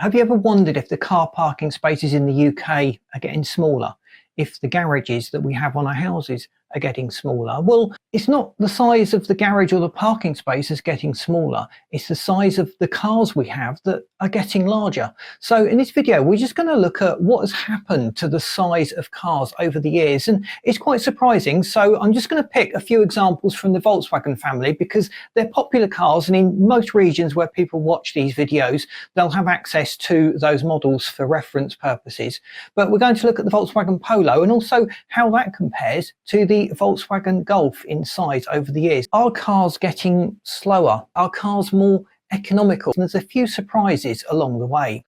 Have you ever wondered if the car parking spaces in the UK are getting smaller? If the garages that we have on our houses are getting smaller? Well, it's not the size of the garage or the parking spaces getting smaller, it's the size of the cars we have that are getting larger. So in this video, we're just going to look at what has happened to the size of cars over the years, and it's quite surprising. So I'm just going to pick a few examples from the Volkswagen family because they're popular cars, and in most regions where people watch these videos, they'll have access to those models for reference purposes. But we're going to look at the Volkswagen Polo and also how that compares to the Volkswagen Golf in size over the years. Are cars getting slower? Are cars more economical? And there's a few surprises along the way.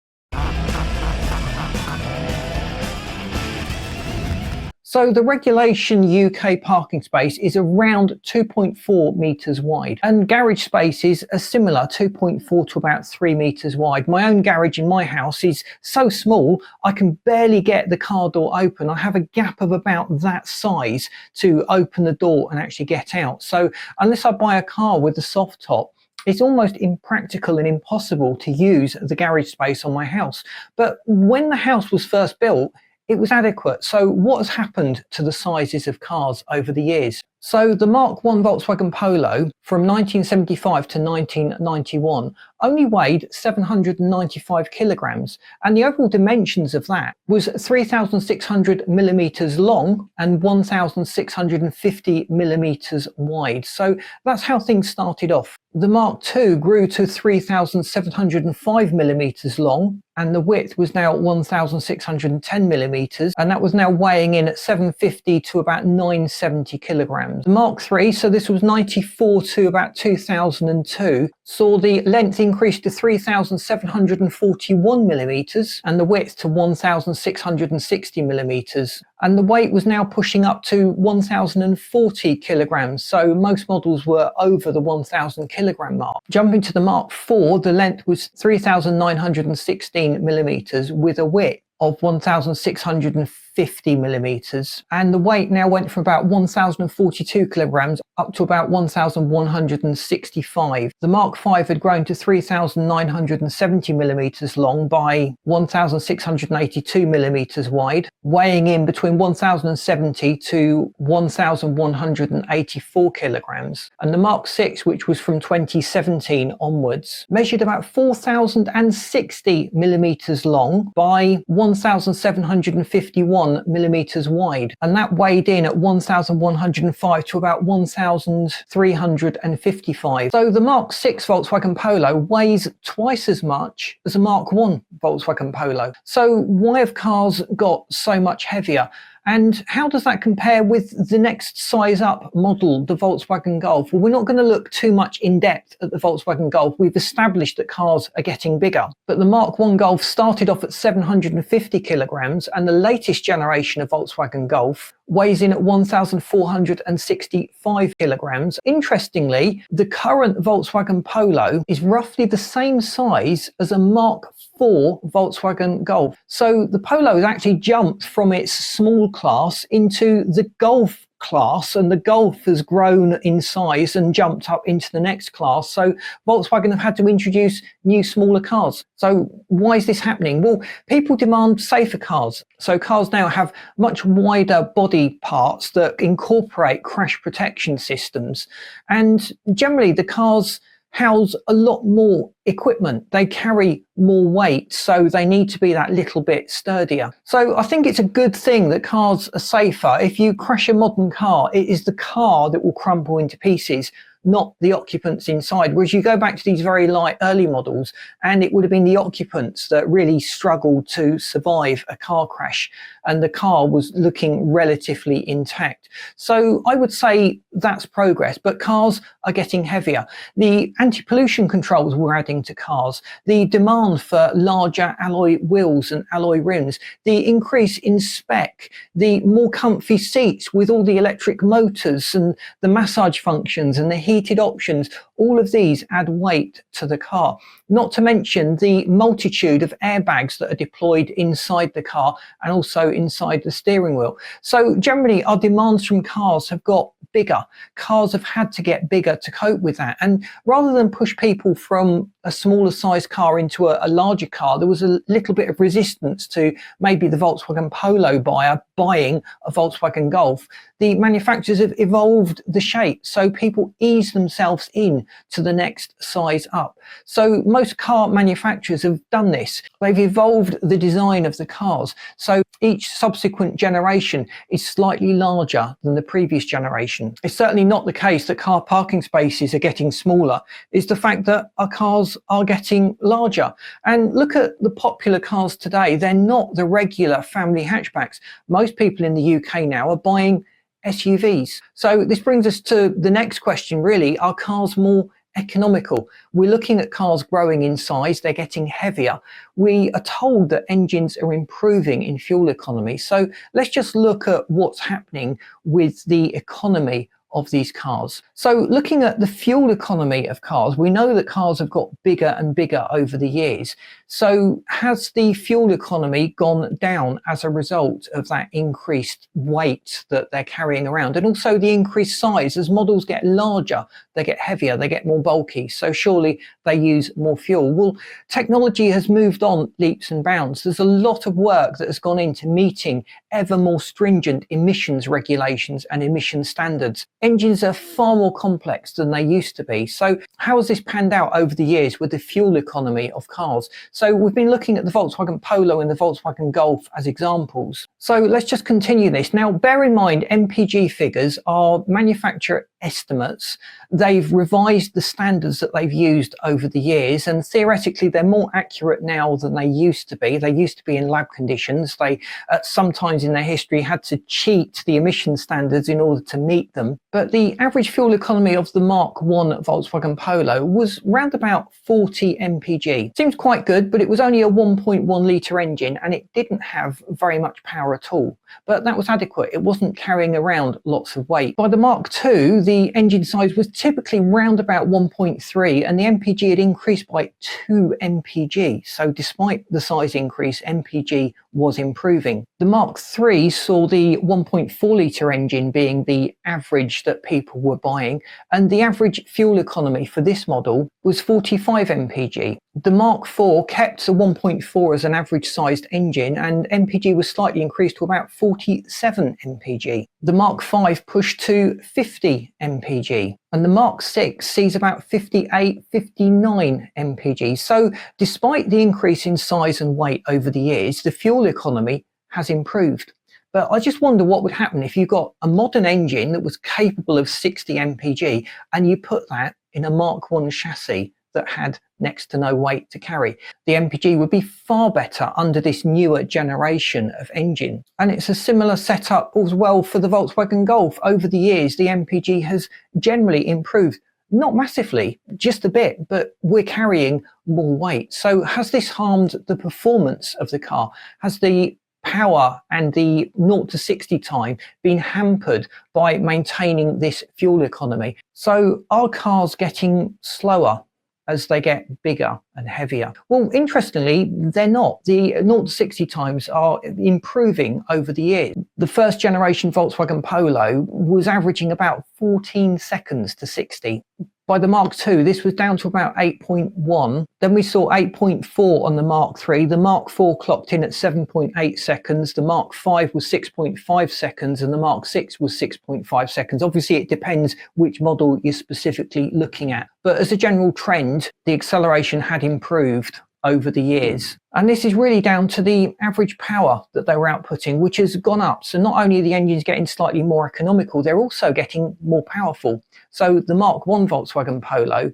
So the regulation UK parking space is around 2.4 metres wide, and garage spaces are similar, 2.4 to about 3 metres wide. My own garage in my house is so small I can barely get the car door open. I have a gap of about that size to open the door and actually get out. So unless I buy a car with a soft top, it's almost impractical and impossible to use the garage space on my house. But when the house was first built, it was adequate. So what has happened to the sizes of cars over the years? So the Mark I Volkswagen Polo from 1975 to 1991 only weighed 795 kilograms, and the overall dimensions of that was 3,600 millimeters long and 1,650 millimeters wide. So that's how things started off. The Mark II grew to 3,705 millimeters long, and the width was now 1,610 millimeters, and that was now weighing in at 750 to about 970 kilograms. The Mark III, so this was 94 to about 2002, saw the length increase to 3,741 millimeters and the width to 1,660 millimeters. And the weight was now pushing up to 1,040 kilograms, so most models were over the 1,000 kilogram mark. Jumping to the Mark IV, the length was 3,916 millimeters with a width of 1,650 millimeters, and the weight now went from about 1,042 kilograms up to about 1,165. The Mark V had grown to 3,970 millimeters long by 1,682 millimeters wide, weighing in between 1,070 to 1,184 kilograms. And the Mark VI, which was from 2017 onwards, measured about 4,060 millimeters long by 1,751 millimeters wide, and that weighed in at 1,105 to about 1,355. So the Mark VI Volkswagen Polo weighs twice as much as a Mark I Volkswagen Polo. So why have cars got so much heavier? And how does that compare with the next size up model, the Volkswagen Golf? Well, we're not going to look too much in depth at the Volkswagen Golf. We've established that cars are getting bigger. But the Mark I Golf started off at 750 kilograms, and the latest generation of Volkswagen Golf weighs in at 1,465 kilograms. Interestingly, the current Volkswagen Polo is roughly the same size as a Mark IV Volkswagen Golf. So the Polo has actually jumped from its small class into the Golf class, and the Golf has grown in size and jumped up into the next class. So Volkswagen have had to introduce new smaller cars. So why is this happening? Well, people demand safer cars. So cars now have much wider body parts that incorporate crash protection systems, and generally the cars house a lot more equipment. They carry more weight, so they need to be that little bit sturdier. So I think it's a good thing that cars are safer. If you crash a modern car, it is the car that will crumple into pieces, not the occupants inside. Whereas you go back to these very light early models, and it would have been the occupants that really struggled to survive a car crash, and the car was looking relatively intact. So I would say that's progress, but cars are getting heavier. The anti-pollution controls we're adding to cars, the demand for larger alloy wheels and alloy rims, the increase in spec, the more comfy seats with all the electric motors and the massage functions and the heated options, all of these add weight to the car. not to mention the multitude of airbags that are deployed inside the car and also inside the steering wheel. So generally our demands from cars have got bigger. Cars have had to get bigger to cope with that. And rather than push people from a smaller size car into a larger car, there was a little bit of resistance to maybe the Volkswagen Polo buyer buying a Volkswagen Golf. The manufacturers have evolved the shape so people ease themselves in to the next size up. So most car manufacturers have done this. They've evolved the design of the cars. So each subsequent generation is slightly larger than the previous generation. It's certainly not the case that car parking spaces are getting smaller. It's the fact that our cars are getting larger. And look at the popular cars today. They're not the regular family hatchbacks. Most people in the UK now are buying SUVs. So this brings us to the next question, really. Are cars more economical? We're looking at cars growing in size, they're getting heavier. We are told that engines are improving in fuel economy. So let's just look at what's happening with the economy of these cars. So looking at the fuel economy of cars, we know that cars have got bigger and bigger over the years. So has the fuel economy gone down as a result of that increased weight that they're carrying around, and also the increased size? As models get larger, they get heavier, they get more bulky, so surely they use more fuel. Well, technology has moved on leaps and bounds. There's a lot of work that has gone into meeting ever more stringent emissions regulations and emission standards. Engines are far more complex than they used to be. So how has this panned out over the years with the fuel economy of cars? So we've been looking at the Volkswagen Polo and the Volkswagen Golf as examples. So let's just continue this. Now, bear in mind, MPG figures are manufacturer estimates. They've revised the standards that they've used over the years, and theoretically they're more accurate now than they used to be. They used to be in lab conditions. They at some times in their history had to cheat the emission standards in order to meet them. But the average fuel economy of the Mark 1 Volkswagen Polo was round about 40 mpg. Seems quite good, but it was only a 1.1 litre engine and it didn't have very much power at all. But that was adequate. It wasn't carrying around lots of weight. By the Mark 2, the engine size was typically round about 1.3 and the MPG had increased by 2 mpg. So despite the size increase, MPG was improving. The Mark 3 saw the 1.4 litre engine being the average that people were buying, and the average fuel economy for this model was 45 mpg. The Mark 4 kept the 1.4 as an average sized engine, and MPG was slightly increased to about 47 mpg. The Mark 5 pushed to 50 mpg, and the Mark 6 sees about 58, 59 mpg. So despite the increase in size and weight over the years, the fuel economy has improved. But I just wonder what would happen if you got a modern engine that was capable of 60 mpg and you put that in a Mark 1 chassis that had next to no weight to carry. The MPG would be far better under this newer generation of engine. And it's a similar setup as well for the Volkswagen Golf. Over the years, the MPG has generally improved. Not massively, just a bit, but we're carrying more weight. So has this harmed the performance of the car? Has the power and the 0 to 60 time been hampered by maintaining this fuel economy? So are cars getting slower as they get bigger and heavier? Well, interestingly, they're not. The 0 to 60 times are improving over the years. The first generation Volkswagen Polo was averaging about 14 seconds to 60. By the Mark II, this was down to about 8.1. Then we saw 8.4 on the Mark III. The Mark IV clocked in at 7.8 seconds. The Mark V was 6.5 seconds and the Mark VI was 6.5 seconds. Obviously, it depends which model you're specifically looking at. But as a general trend, the acceleration had improved over the years. And this is really down to the average power that they were outputting, which has gone up. So not only are the engines getting slightly more economical, they're also getting more powerful. So the Mark 1 Volkswagen Polo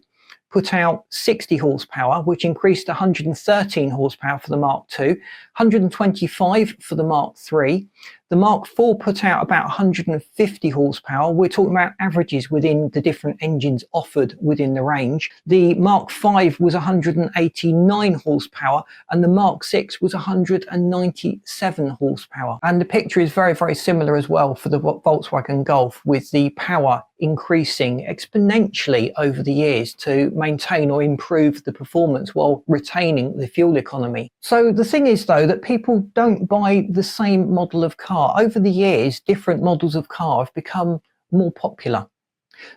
put out 60 horsepower, which increased to 113 horsepower for the Mark II, 125 for the Mark III. The Mark IV put out about 150 horsepower. We're talking about averages within the different engines offered within the range. The Mark V was 189 horsepower and the Mark VI was 197 horsepower. And the picture is very, very similar as well for the Volkswagen Golf, with the power increasing exponentially over the years to maintain or improve the performance while retaining the fuel economy. So the thing is though that people don't buy the same model of car. Over the years, different models of car have become more popular.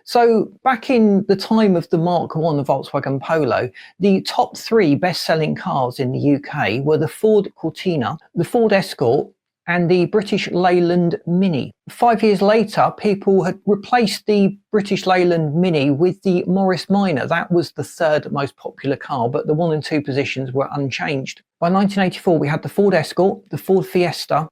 So back in the time of the Mark I, the Volkswagen Polo, the top 3 best-selling cars in the UK were the Ford Cortina, the Ford Escort and the British Leyland Mini. 5 years later, people had replaced the British Leyland Mini with the Morris Minor. That was the 3rd most popular car, but the 1 and 2 positions were unchanged. By 1984, we had the Ford Escort, the Ford Fiesta,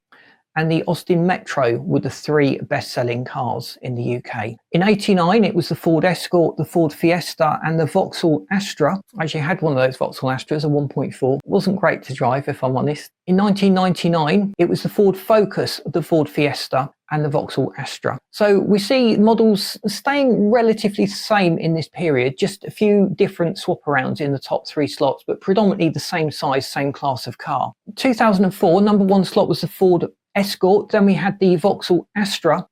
and the Austin Metro were the 3 best-selling cars in the UK. In '89, it was the Ford Escort, the Ford Fiesta, and the Vauxhall Astra. I actually had one of those Vauxhall Astras, a 1.4. Wasn't great to drive, if I'm honest. In 1999, it was the Ford Focus, the Ford Fiesta, and the Vauxhall Astra. So we see models staying relatively the same in this period, just a few different swap arounds in the top 3 slots, but predominantly the same size, same class of car. 2004, number 1 slot was the Ford Escort, then we had the Vauxhall Astra,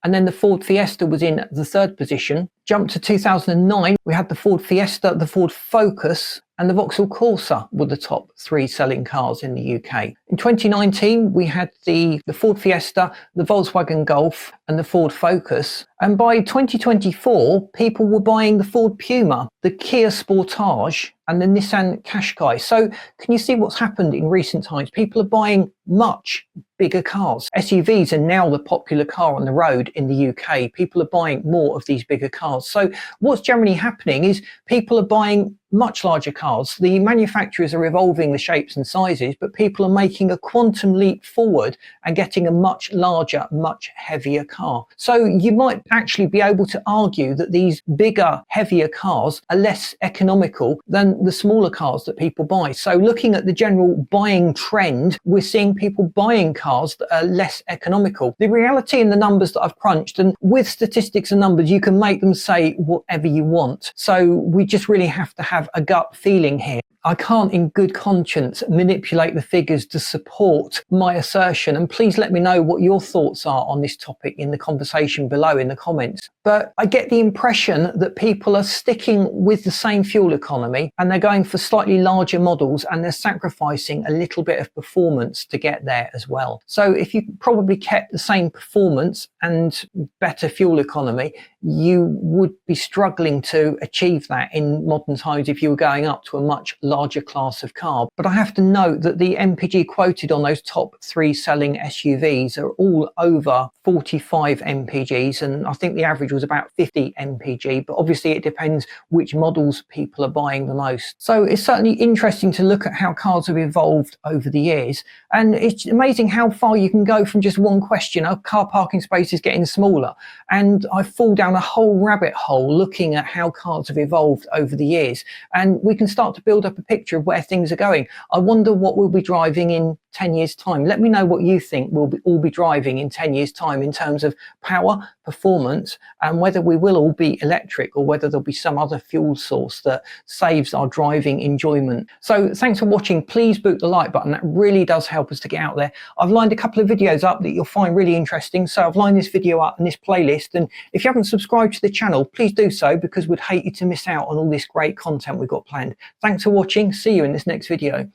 and then the Ford Fiesta was in the 3rd position. Jump to 2009, we had the Ford Fiesta, the Ford Focus, and the Vauxhall Corsa were the top 3 selling cars in the UK. In 2019, we had the Ford Fiesta, the Volkswagen Golf, and the Ford Focus. And by 2024, people were buying the Ford Puma, the Kia Sportage, and the Nissan Qashqai. So can you see what's happened in recent times? People are buying much bigger cars. SUVs are now the popular car on the road in the UK. People are buying more of these bigger cars. So what's generally happening is people are buying much larger cars. The manufacturers are evolving the shapes and sizes, but people are making a quantum leap forward and getting a much larger, much heavier car. So you might actually be able to argue that these bigger, heavier cars are less economical than the smaller cars that people buy. So looking at the general buying trend, we're seeing people buying cars that are less economical. The reality in the numbers that I've crunched, and with statistics and numbers, you can make them say whatever you want. So we just really have to have a gut feeling here. I can't in good conscience manipulate the figures to support my assertion, and please let me know what your thoughts are on this topic in the conversation below in the comments. But I get the impression that people are sticking with the same fuel economy and they're going for slightly larger models and they're sacrificing a little bit of performance to get there as well. So if you probably kept the same performance and better fuel economy, you would be struggling to achieve that in modern times if you were going up to a much larger class of car. But I have to note that the MPG quoted on those top 3 selling SUVs are all over 45 MPGs, and I think the average was about 50 MPG, but obviously it depends which models people are buying the most. So it's certainly interesting to look at how cars have evolved over the years, and it's amazing how far you can go from just one question, a car parking space is getting smaller, and I fall down a whole rabbit hole looking at how cars have evolved over the years, and we can start to build up a picture of where things are going. I wonder what we'll be driving in 10 years time. Let me know what you think we'll all be driving in 10 years time in terms of power, performance, and whether we will all be electric or whether there'll be some other fuel source that saves our driving enjoyment. So thanks for watching. Please boot the like button. That really does help us to get out there. I've lined a couple of videos up that you'll find really interesting. So I've lined this video up in this playlist, and if you haven't subscribed to the channel, please do so, because we'd hate you to miss out on all this great content we've got planned. Thanks for watching. See you in this next video.